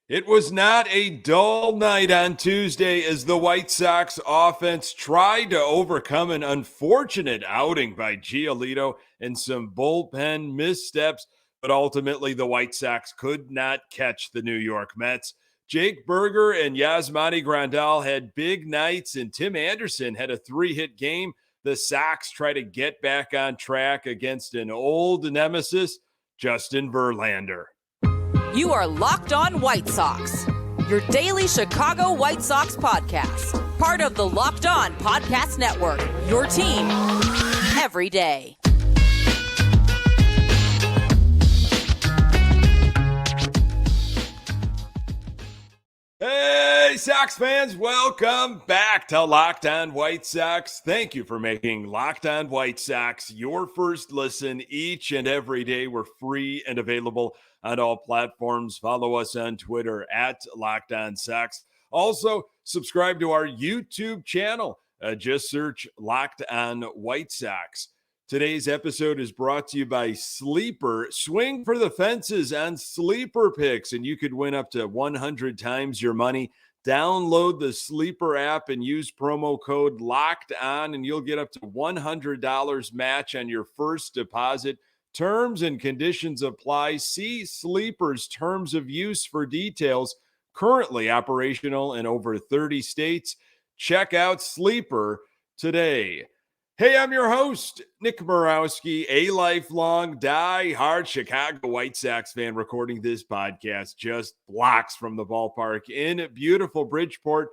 It was not a dull night on Tuesday as the White Sox offense tried to overcome an unfortunate outing by Giolito and some bullpen missteps, but ultimately the White Sox could not catch the New York Mets. Jake Berger and Yasmani Grandal had big nights, and Tim Anderson had a 3-hit game. The Sox try to get back on track against an old nemesis, Justin Verlander. You are Locked On White Sox, your daily Chicago White Sox podcast. Part of the Locked On Podcast Network, your team every day. Hey, Sox fans, welcome back to Locked On White Sox. Thank you for making Locked On White Sox your first listen each and every day. We're free and available on all platforms. Follow us on Twitter at Locked On Sox. Also, subscribe to our YouTube channel. Just search Locked On White Sox. Today's episode is brought to you by Sleeper. Swing for the fences on Sleeper picks, and you could win up to 100 times your money. Download the Sleeper app and use promo code Locked On, and you'll get up to $100 match on your first deposit. Terms and conditions apply. See Sleeper's terms of use for details. Currently operational in over 30 states. Check out Sleeper today. Hey, I'm your host, Nick Borowski, a lifelong die-hard Chicago White Sox fan, recording this podcast just blocks from the ballpark in beautiful Bridgeport.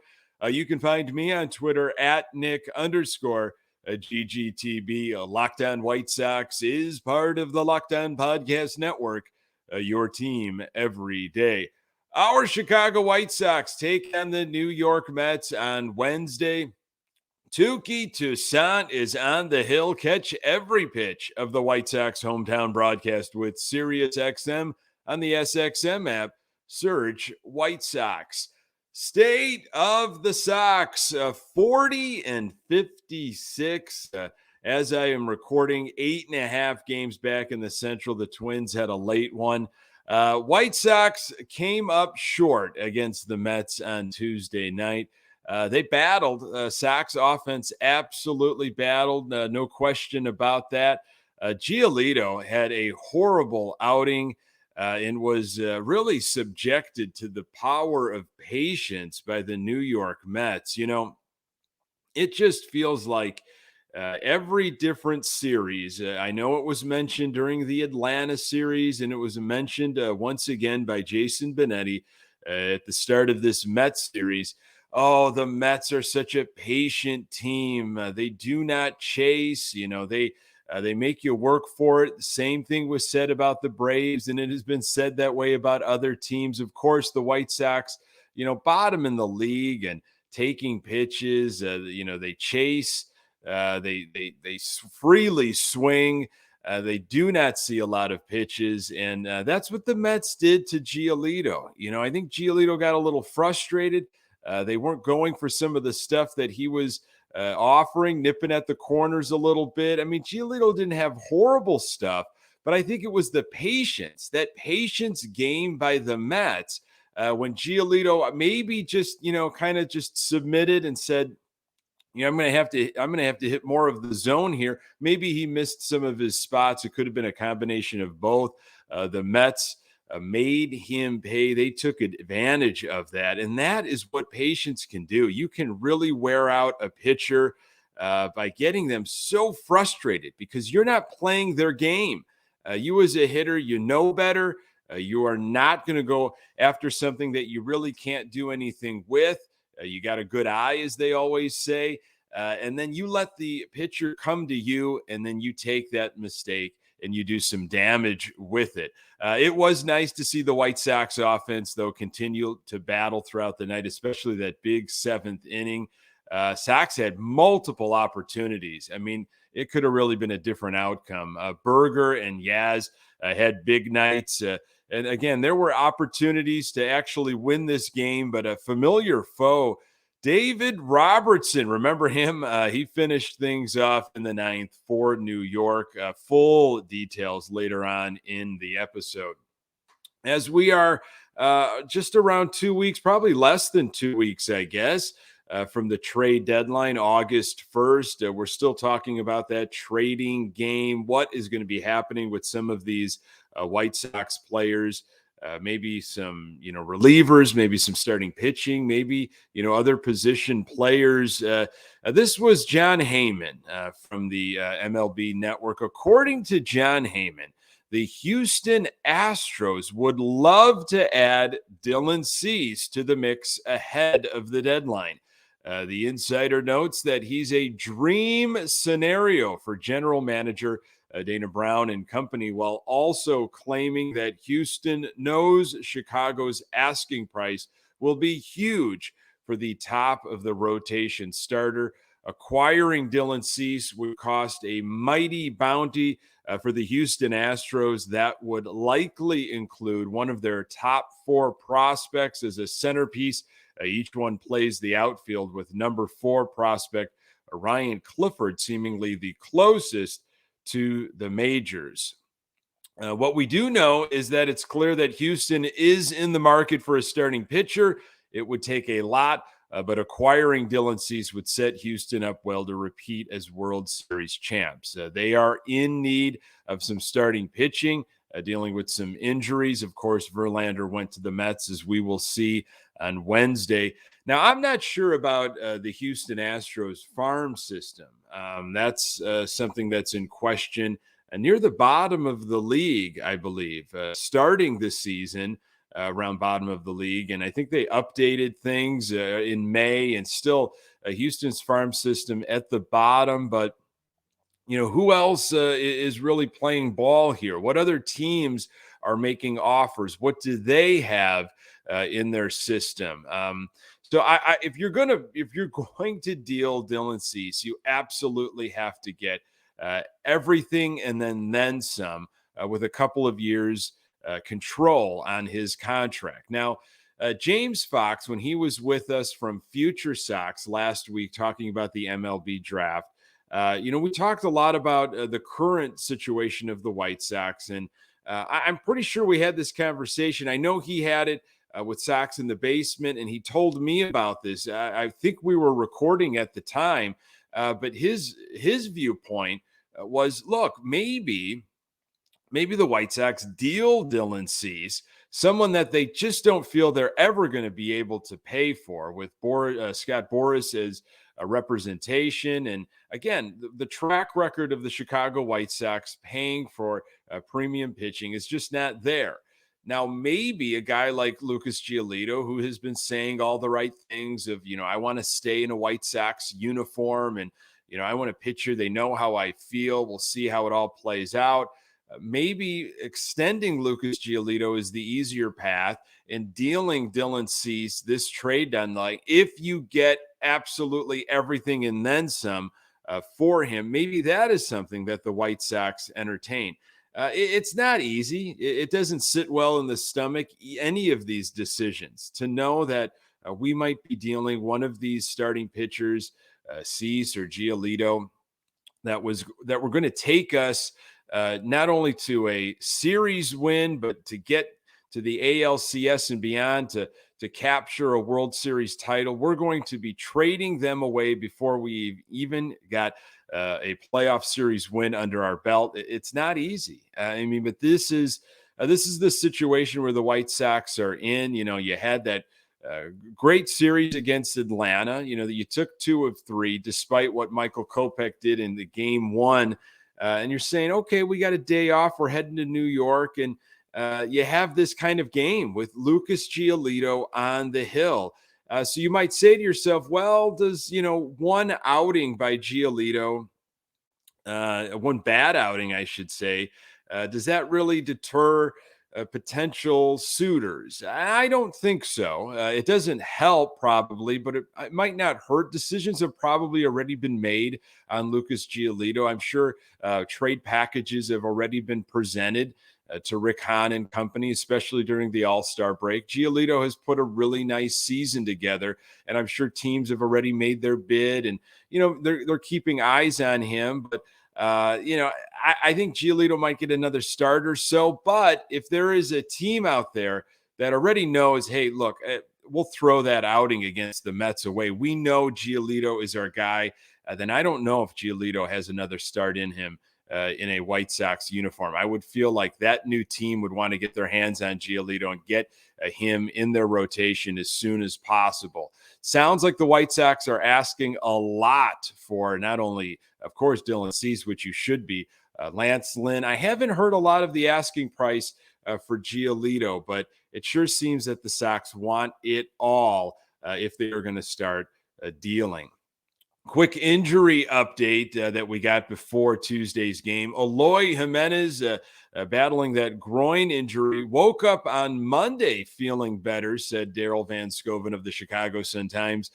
You can find me on Twitter at Nick_GGTB. Locked On White Sox is part of the Locked On Podcast Network, your team every day. Our Chicago White Sox take on the New York Mets on Wednesday. Touki Toussaint is on the hill. Catch every pitch of the White Sox hometown broadcast with SiriusXM on the SXM app. Search White Sox. State of the Sox, 40-56. As I am recording, 8.5 games back in the Central. The Twins had a late one. White Sox came up short against the Mets on Tuesday night. They battled. Sox offense absolutely battled. No question about that. Giolito had a horrible outing and was really subjected to the power of patience by the New York Mets. You know, it just feels like every different series. I know it was mentioned during the Atlanta series, and it was mentioned once again by Jason Benetti at the start of this Mets series. Oh, the Mets are such a patient team. They do not chase. You know, they make you work for it. The same thing was said about the Braves, and it has been said that way about other teams. Of course, the White Sox, you know, bottom in the league and taking pitches. They chase. They freely swing. They do not see a lot of pitches, and that's what the Mets did to Giolito. You know, I think Giolito got a little frustrated. They weren't going for some of the stuff that he was offering, nipping at the corners a little bit. I mean, Giolito didn't have horrible stuff, but I think it was the patience, that patience game by the Mets when Giolito maybe just, kind of just submitted and said, I'm going to have to hit more of the zone here. Maybe he missed some of his spots. It could have been a combination of both. The Mets made him pay. They took advantage of that. And that is what patience can do. You can really wear out a pitcher by getting them so frustrated because you're not playing their game. You as a hitter, you know better. You are not going to go after something that you really can't do anything with. You got a good eye, as they always say. And then you let the pitcher come to you, and then you take that mistake and you do some damage with it. It was nice to see the White Sox offense, though, continue to battle throughout the night, especially that big seventh inning. Sox had multiple opportunities. I mean, it could have really been a different outcome. Berger and Yaz had big nights. And again, there were opportunities to actually win this game, but a familiar foe, David Robertson, remember him? He finished things off in the ninth for New York. Full details later on in the episode. As we are just around 2 weeks, probably less than 2 weeks, I guess, from the trade deadline, August 1st. We're still talking about that trading game. What is going to be happening with some of these White Sox players? Maybe some, relievers, maybe some starting pitching, maybe, other position players. This was John Heyman from the MLB Network. According to John Heyman, the Houston Astros would love to add Dylan Cease to the mix ahead of the deadline. The insider notes that he's a dream scenario for general manager Dana Brown and company, while also claiming that Houston knows Chicago's asking price will be huge for the top of the rotation starter. Acquiring Dylan Cease would cost a mighty bounty for the Houston Astros. That would likely include one of their top 4 prospects as a centerpiece. Each one plays the outfield, with number 4 prospect Ryan Clifford seemingly the closest to the majors. What we do know is that it's clear that Houston is in the market for a starting pitcher. It would take a lot, but acquiring Dylan Cease would set Houston up well to repeat as World Series champs. They are in need of some starting pitching, dealing with some injuries. Of course, Verlander went to the Mets, as we will see on Wednesday. Now, I'm not sure about the Houston Astros farm system. That's something that's in question near the bottom of the league, I believe, starting this season around bottom of the league. And I think they updated things in May, and still Houston's farm system at the bottom. But, who else is really playing ball here? What other teams are making offers? What do they have in their system? So if you're going to deal Dylan Cease, you absolutely have to get everything and then some, with a couple of years control on his contract. Now, James Fox, when he was with us from Future Sox last week talking about the MLB draft, we talked a lot about the current situation of the White Sox, and I'm pretty sure we had this conversation. I know he had it with Sox in the Basement, and he told me about this. I think we were recording at the time, but his viewpoint was, look, maybe the White Sox deal Dylan Cease, someone that they just don't feel they're ever going to be able to pay for, with Scott Boras as a representation. And again, the track record of the Chicago White Sox paying for premium pitching is just not there. Now, maybe a guy like Lucas Giolito, who has been saying all the right things of, I want to stay in a White Sox uniform, and, I want a pitcher. They know how I feel. We'll see how it all plays out. Maybe extending Lucas Giolito is the easier path, and dealing Dylan Cease this trade deadline, if you get absolutely everything and then some for him, maybe that is something that the White Sox entertain. It's not easy. It doesn't sit well in the stomach, any of these decisions, to know that we might be dealing one of these starting pitchers, Cease or Giolito, that were going to take us not only to a series win, but to get to the ALCS and beyond, to capture a World Series title. We're going to be trading them away before we even got a playoff series win under our belt. It's not easy. But this is the situation where the White Sox are in. You had that great series against Atlanta. That you took 2 of 3, despite what Michael Kopech did in the game 1. And you're saying, okay, we got a day off. We're heading to New York, and you have this kind of game with Lucas Giolito on the hill. So you might say to yourself, well, does, one outing by Giolito, one bad outing, I should say, does that really deter potential suitors? I don't think so. It doesn't help, probably, but it might not hurt. Decisions have probably already been made on Lucas Giolito. I'm sure trade packages have already been presented to Rick Hahn and company, especially during the All-Star break. Giolito has put a really nice season together, and I'm sure teams have already made their bid, and they're keeping eyes on him. But I think Giolito might get another starter. But if there is a team out there that already knows, hey, look, we'll throw that outing against the Mets away. We know Giolito is our guy. Then I don't know if Giolito has another start in him in a White Sox uniform. I would feel like that new team would want to get their hands on Giolito and get him in their rotation as soon as possible. Sounds like the White Sox are asking a lot for not only, of course, Dylan Cease, which you should be, Lance Lynn. I haven't heard a lot of the asking price for Giolito, but it sure seems that the Sox want it all if they are going to start dealing. Quick injury update that we got before Tuesday's game. Eloy Jimenez, battling that groin injury, woke up on Monday feeling better, said Daryl Van Scoven of the Chicago Sun-Times.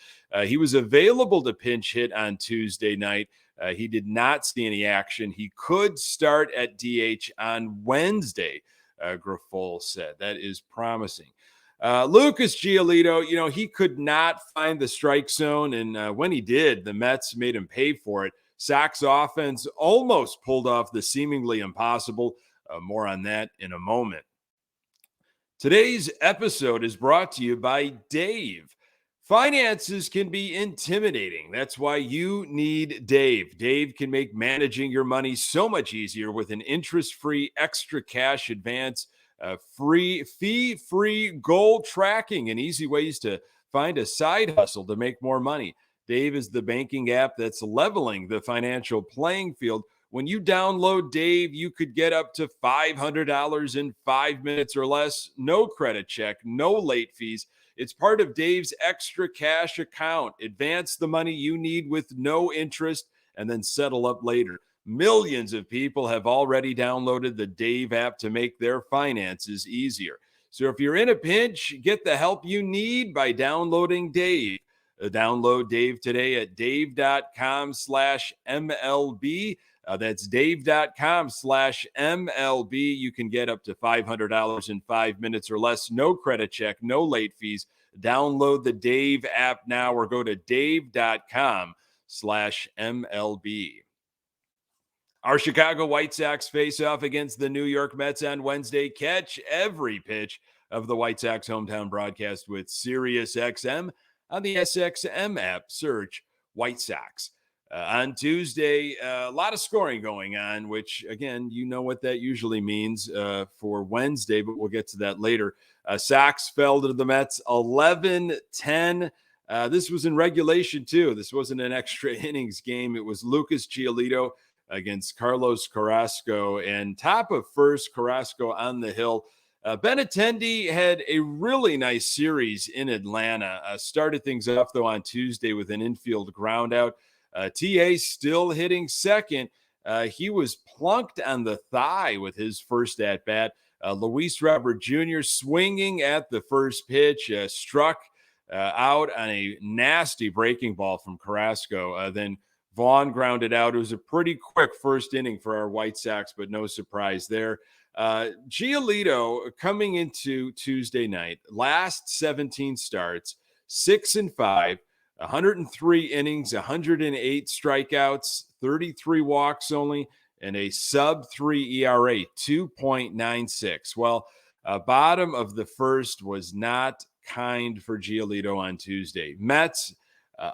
He was available to pinch hit on Tuesday night. He did not see any action. He could start at DH on Wednesday, Grifol said. That is promising. Lucas Giolito, he could not find the strike zone, and when he did, the Mets made him pay for it. Sox offense almost pulled off the seemingly impossible. More on that in a moment. Today's episode is brought to you by Dave. Finances can be intimidating. That's why you need Dave. Dave can make managing your money so much easier with an interest-free extra cash advance, fee-free goal tracking, and easy ways to find a side hustle to make more money. Dave is the banking app that's leveling the financial playing field. When you download Dave, you could get up to $500 in 5 minutes or less. No credit check, no late fees. It's part of Dave's extra cash account. Advance the money you need with no interest and then settle up later. Millions of people have already downloaded the Dave app to make their finances easier. So if you're in a pinch, get the help you need by downloading Dave. Download Dave today at dave.com/MLB. That's dave.com/MLB. You can get up to $500 in 5 minutes or less. No credit check, no late fees. Download the Dave app now or go to dave.com/MLB. Our Chicago White Sox face off against the New York Mets on Wednesday. Catch every pitch of the White Sox hometown broadcast with SiriusXM on the SXM app. Search White Sox. On Tuesday, a lot of scoring going on, which, again, you know what that usually means for Wednesday, but we'll get to that later. Sox fell to the Mets 11-10. This was in regulation, too. This wasn't an extra innings game. It was Lucas Giolito against Carlos Carrasco. And top of first, Carrasco on the hill. Benintendi had a really nice series in Atlanta. Started things off, though, on Tuesday with an infield ground out. TA still hitting second. He was plunked on the thigh with his first at-bat. Luis Robert Jr. swinging at the first pitch, struck out on a nasty breaking ball from Carrasco. Then Vaughn grounded out. It was a pretty quick first inning for our White Sox, but no surprise there. Giolito coming into Tuesday night, last 17 starts, 6-5. 103 innings, 108 strikeouts, 33 walks only, and a sub-3 ERA, 2.96. Well, bottom of the first was not kind for Giolito on Tuesday. Mets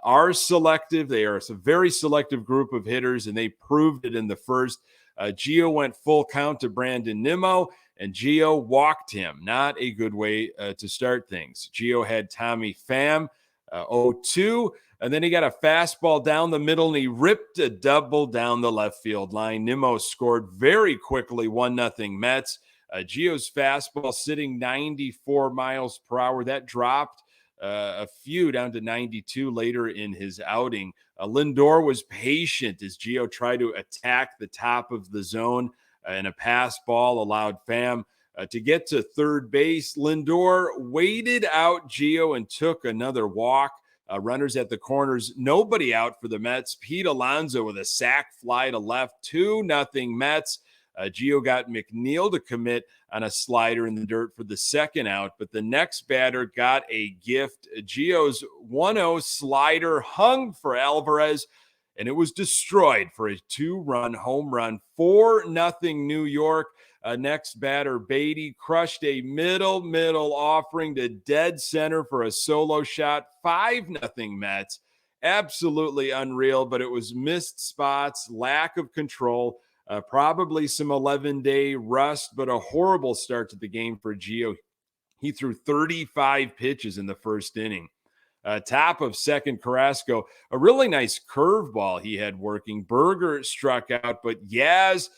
are selective. They are a very selective group of hitters, and they proved it in the first. Gio went full count to Brandon Nimmo, and Gio walked him. Not a good way to start things. Gio had Tommy Pham, 0-2, and then he got a fastball down the middle, and he ripped a double down the left field line. Nimmo scored very quickly, 1-0 Mets. Gio's fastball sitting 94 miles per hour. That dropped a few down to 92 later in his outing. Lindor was patient as Gio tried to attack the top of the zone, and a pass ball allowed Pham to get to third base. Lindor waited out Gio and took another walk. Runners at the corners, nobody out for the Mets. Pete Alonso with a sac fly to left, 2-0 Mets. Gio got McNeil to commit on a slider in the dirt for the second out, but the next batter got a gift. Gio's 1-0 slider hung for Alvarez, and it was destroyed for a 2-run home run, 4-0 New York. Next batter, Beatty crushed a middle offering to dead center for a solo shot. 5-0 Mets. Absolutely unreal, but it was missed spots, lack of control, probably some 11-day rust, but a horrible start to the game for Gio. He threw 35 pitches in the first inning. Top of second, Carrasco, a really nice curveball he had working. Berger struck out, but Yaz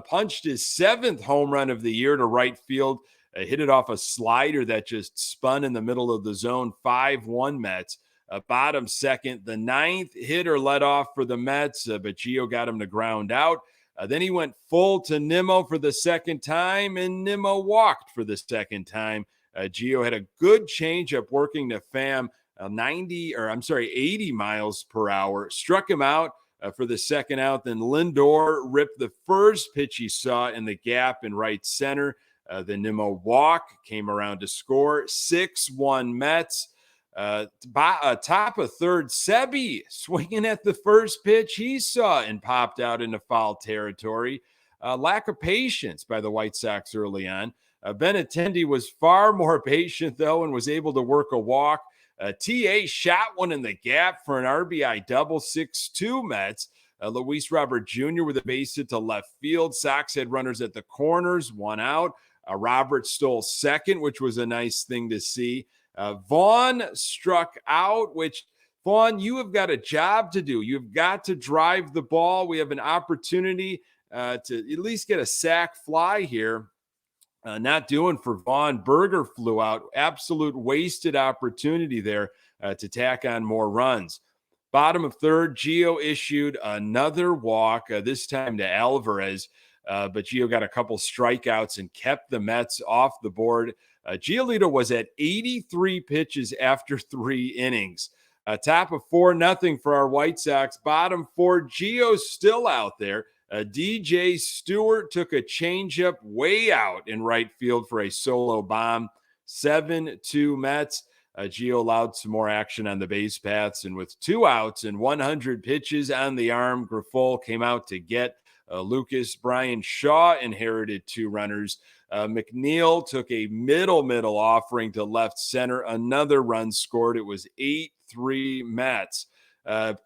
punched his 7th home run of the year to right field, hit it off a slider that just spun in the middle of the zone. 5-1 Mets. Bottom second, the 9th hitter led off for the Mets, but Gio got him to ground out. Then he went full to Nimmo for the second time, and Nimmo walked for the second time. Gio had a good changeup working to Pham, 80 miles per hour, struck him out for the second out. Then Lindor ripped the first pitch he saw in the gap in right center. The Nimmo walk came around to score. 6-1 Mets. Top of third, Sebi swinging at the first pitch he saw and popped out into foul territory. Lack of patience by the White Sox early on. Benintendi was far more patient, though, and was able to work a walk. TA shot one in the gap for an RBI double. 6-2 Mets. Luis Robert Jr. with a base hit to left field. Sox had runners at the corners, 1 out. Robert stole second, which was a nice thing to see. Vaughn struck out, which, Vaughn, you have got a job to do. You've got to drive the ball. We have an opportunity to at least get a sac fly here. Not doing for Vaughn. Berger flew out. Absolute wasted opportunity there to tack on more runs. Bottom of third, Gio issued another walk, this time to Alvarez. But Gio got a couple strikeouts and kept the Mets off the board. Giolito was at 83 pitches after 3 innings. Top of 4-0 for our White Sox. Bottom 4, Gio's still out there. DJ Stewart took a changeup way out in right field for a solo bomb. 7-2 Mets. Gio allowed some more action on the base paths, and with 2 outs and 100 pitches on the arm, Grifol came out to get Lucas. Bryan Shaw inherited 2 runners. McNeil took a middle offering to left center. Another run scored. It was 8-3 Mets.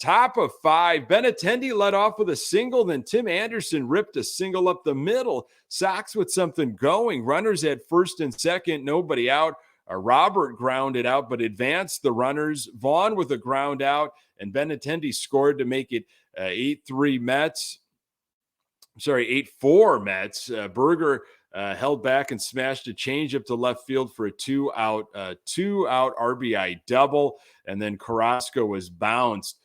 Top of 5, Benintendi led off with a single. Then Tim Anderson ripped a single up the middle. Sox with something going. Runners at first and second, nobody out. Robert grounded out, but advanced the runners. Vaughn with a ground out, and Benintendi scored to make it 8-3 Mets. 8-4 Mets. Berger held back and smashed a changeup to left field for a 2-out RBI double, and then Carrasco was bounced.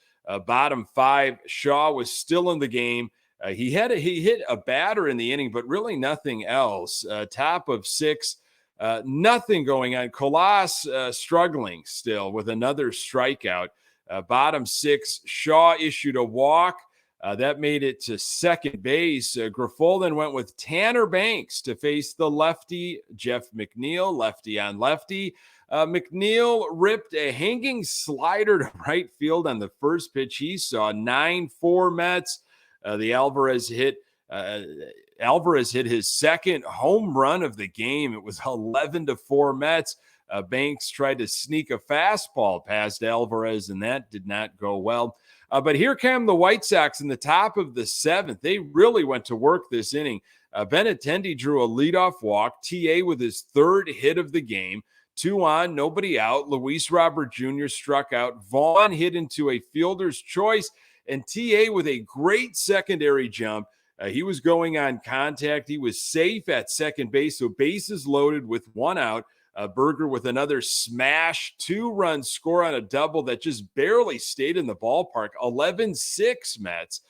Bottom 5, Shaw was still in the game. He hit a batter in the inning, but really nothing else. Top of 6, nothing going on. Colas struggling still with another strikeout. Bottom 6, Shaw issued a walk. That made it to second base. Grifol then went with Tanner Banks to face the lefty, Jeff McNeil, lefty on lefty. McNeil ripped a hanging slider to right field on the first pitch he saw. 9-4 Mets. The Alvarez hit his second home run of the game. It was 11-4 Mets. Banks tried to sneak a fastball past Alvarez, and that did not go well. But here came the White Sox in the top of the 7th. They really went to work this inning. Benintendi drew a leadoff walk. TA with his 3rd hit of the game. 2 on, nobody out. Luis Robert Jr. struck out. Vaughn hit into a fielder's choice. And TA with a great secondary jump. He was going on contact. He was safe at second base, so bases loaded with 1 out. Berger with another smash 2-run score on a double that just barely stayed in the ballpark. 11-6 Mets.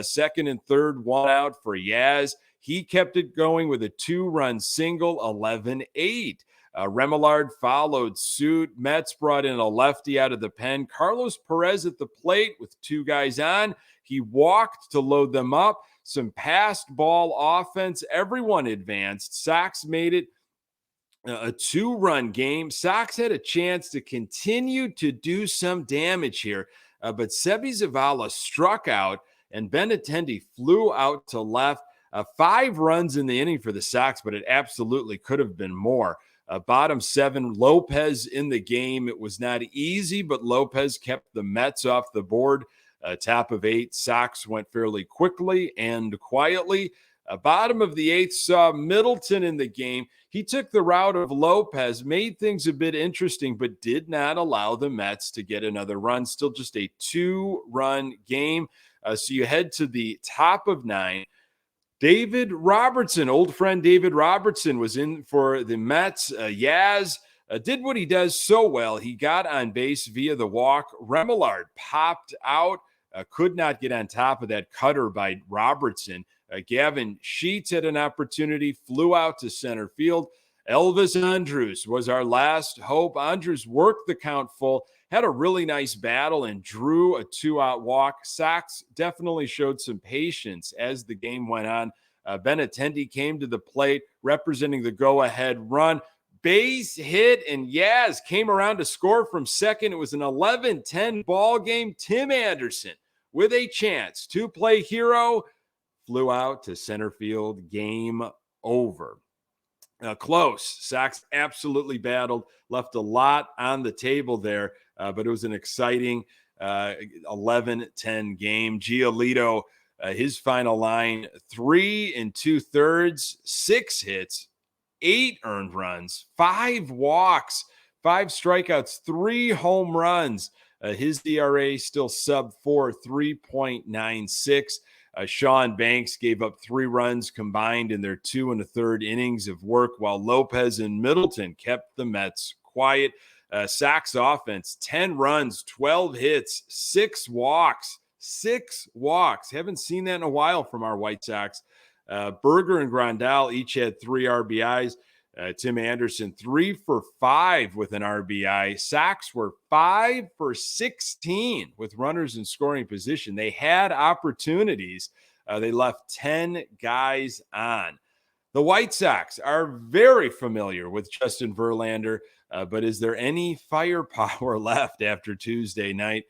Second and third, 1 out for Yaz. He kept it going with a 2-run single. 11-8. Remillard followed suit. Mets brought in a lefty out of the pen. Carlos Perez at the plate with 2 guys on. He walked to load them up. Some passed ball offense. Everyone advanced. Sox made it a 2-run game. Sox had a chance to continue to do some damage here, but Sebi Zavala struck out, and Benintendi flew out to left. 5 runs in the inning for the Sox, but it absolutely could have been more. Bottom 7, Lopez in the game. It was not easy, but Lopez kept the Mets off the board. Top of 8, Sox went fairly quickly and quietly. Bottom of the 8th saw Middleton in the game. He took the route of Lopez, made things a bit interesting, but did not allow the Mets to get another run. Still just a 2-run game. So you head to the top of 9. David Robertson, old friend David Robertson, was in for the Mets. Yaz did what he does so well. He got on base via the walk. Remillard popped out, could not get on top of that cutter by Robertson. Gavin Sheets had an opportunity, flew out to center field. Elvis Andrus was our last hope. Andrus worked the count full, had a really nice battle, and drew a 2-out walk. Sox definitely showed some patience as the game went on. Benintendi came to the plate, representing the go-ahead run. Base hit, and Yaz came around to score from second. It was an 11-10 ball game. Tim Anderson with a chance to play hero flew out to center field. Game over. Close. Sox absolutely battled, left a lot on the table there, but it was an exciting 11-10 game. Giolito, his final line, 3 2/3, 6 hits, 8 earned runs, 5 walks, 5 strikeouts, 3 home runs. His ERA still sub 4, 3.96. Sean Banks gave up 3 runs combined in their 2 1/3 innings of work, while Lopez and Middleton kept the Mets quiet. Sox offense, 10 runs, 12 hits, 6 walks. 6 walks. Haven't seen that in a while from our White Sox. Berger and Grandal each had 3 RBIs. Tim Anderson, 3 for 5 with an RBI. Sox were 5 for 16 with runners in scoring position. They had opportunities. They left 10 guys on. The White Sox are very familiar with Justin Verlander, but is there any firepower left after Tuesday night?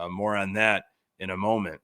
More on that in a moment.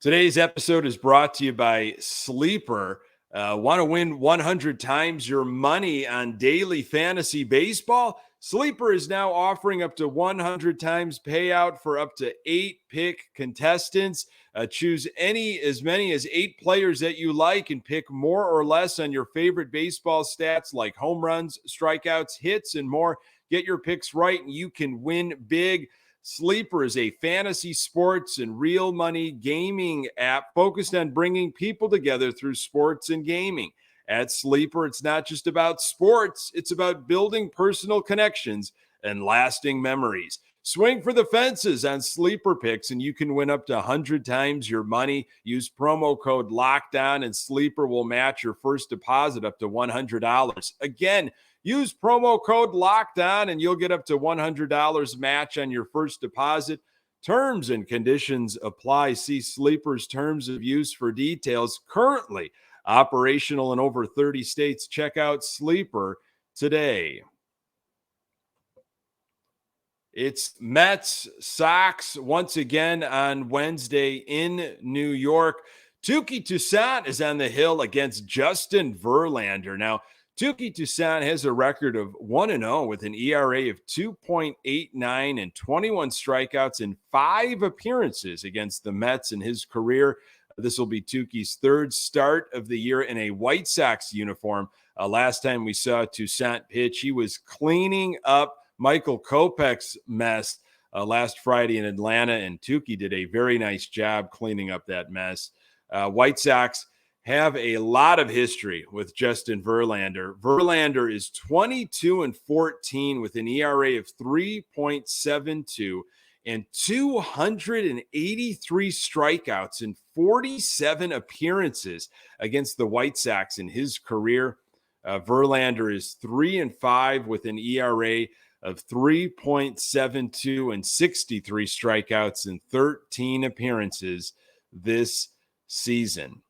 Today's episode is brought to you by Sleeper. Want to win 100 times your money on daily fantasy baseball? Sleeper is now offering up to 100 times payout for up to 8 pick contestants. Choose as many as 8 players that you like and pick more or less on your favorite baseball stats like home runs, strikeouts, hits, and more. Get your picks right and you can win big. Sleeper is a fantasy sports and real money gaming app focused on bringing people together through sports and gaming. At Sleeper, it's not just about sports, it's about building personal connections and lasting memories. Swing for the fences on Sleeper picks, and you can win up to 100 times your money. Use promo code LOCKDOWN, and Sleeper will match your first deposit up to $100. Again, use promo code LOCKDOWN, and you'll get up to $100 match on your first deposit. Terms and conditions apply. See Sleeper's terms of use for details. Currently operational in over 30 states. Check out Sleeper today. It's Mets, Sox once again on Wednesday in New York. Touki Toussaint is on the hill against Justin Verlander. Now, Touki Toussaint has a record of 1-0 with an ERA of 2.89 and 21 strikeouts in 5 appearances against the Mets in his career. This will be Touki's 3rd start of the year in a White Sox uniform. Last time we saw Toussaint pitch, he was cleaning up Michael Kopech's mess last Friday in Atlanta, and Touki did a very nice job cleaning up that mess. White Sox have a lot of history with Justin Verlander. Verlander is 22-14 with an ERA of 3.72 and 283 strikeouts in 47 appearances against the White Sox in his career. Verlander is 3-5 with an ERA of 3.72 and 63 strikeouts in 13 appearances this season.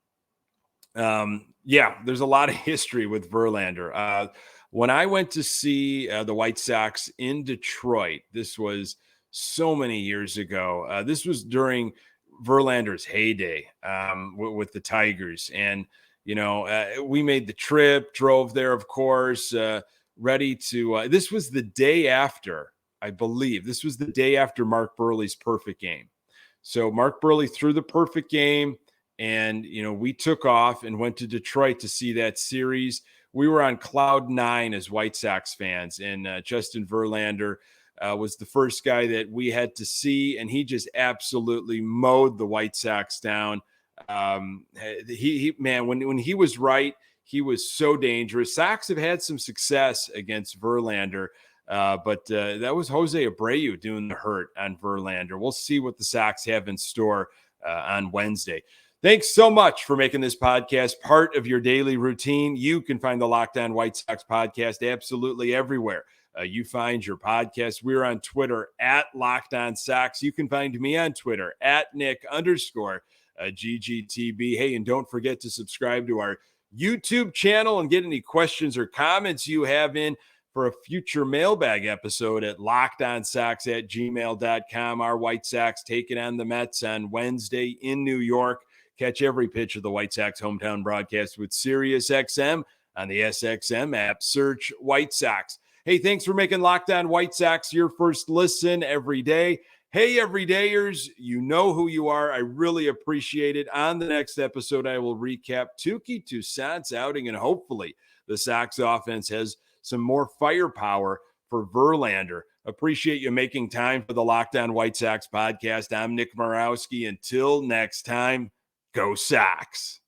There's a lot of history with Verlander. When I went to see the White Sox in Detroit, this was so many years ago. This was during Verlander's heyday with the Tigers. And, we made the trip, drove there, of course, ready to this was the day after, I believe. This was the day after Mark Burley's perfect game. So Mark Burley threw the perfect game, and, we took off and went to Detroit to see that series. We were on cloud nine as White Sox fans, and Justin Verlander was the first guy that we had to see, and he just absolutely mowed the White Sox down. When he was right, he was so dangerous. Sox have had some success against Verlander, but that was Jose Abreu doing the hurt on Verlander. We'll see what the Sox have in store on Wednesday. Thanks so much for making this podcast part of your daily routine. You can find the Locked On White Sox podcast absolutely everywhere you find your podcast. We're on Twitter at Locked On Sox. You can find me on Twitter at Nick_GGTB. Hey, and don't forget to subscribe to our YouTube channel and get any questions or comments you have in for a future mailbag episode at lockedonsox@gmail.com. Our White Sox taking on the Mets on Wednesday in New York. Catch every pitch of the White Sox hometown broadcast with SiriusXM on the SXM app. Search White Sox. Hey, thanks for making Locked On White Sox your first listen every day. Hey, everydayers, you know who you are. I really appreciate it. On the next episode, I will recap Touki Toussaint's outing, and hopefully the Sox offense has some more firepower for Verlander. Appreciate you making time for the Locked On White Sox podcast. I'm Nick Morawski. Until next time, go Sox.